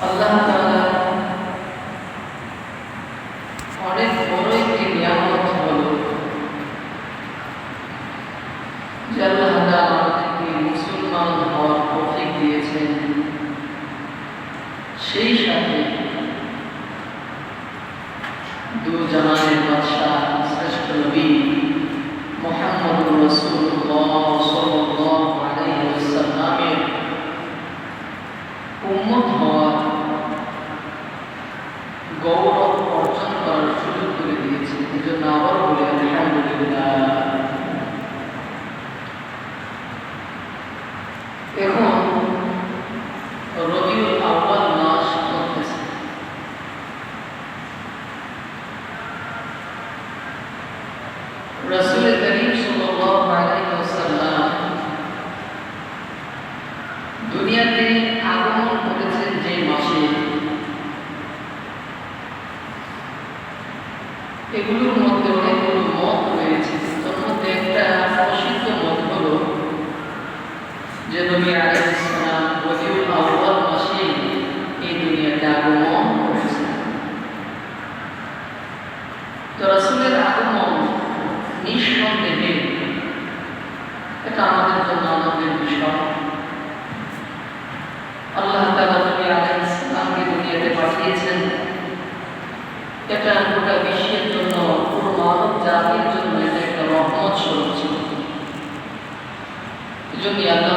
আল্লাহ তাআলা অনেক বড় একটি নিয়ামত হলো যে আল্লাহ তাআলা আমাদেরকে মুসলমান হওয়ার তৌফিক দিয়েছেন। সেই সাথে দু জাহানের বাদশাহ শ্রেষ্ঠ নবী মুহাম্মদুর রাসূলুল্লাহ সাল্লাল্লাহু আলাইহি ওয়াসাল্লামের উম্মত হওয়ার গৌরব অর্জন করার সুযোগ করে দিয়েছে। এজন্য আবার বলি আলহামদুলিল্লাহ। এখন রবিউল আউয়াল মাস চলতেছে। রাসূল করিম সাল্লাল্লাহু আলাইহি ওয়াসাল্লাম দুনিয়াতে আগমন করেছেন যে মাসে, এগুলোর মধ্যে অনেকগুলো মত রয়েছে। তার মধ্যে একটা প্রসিদ্ধ মত হলো যে নবী আলাইহিস সালাম রবিউল আউয়াল মাসে এই দুনিয়াতে আগমন করেছেন। তো রাসূলের আগমন নিঃসন্দেহে এটা আমাদের জন্য আনন্দের বিষয়। আল্লাহ তাআলা নবী আলাইহিস সালামকে দুনিয়াতে পাঠিয়েছেন, এটা গোটা বিশ্বের জন্য, পুরো মানব জাতির জন্য এটা একটা রহমত স্বরূপ ছিল। এজন্য আল্লাহ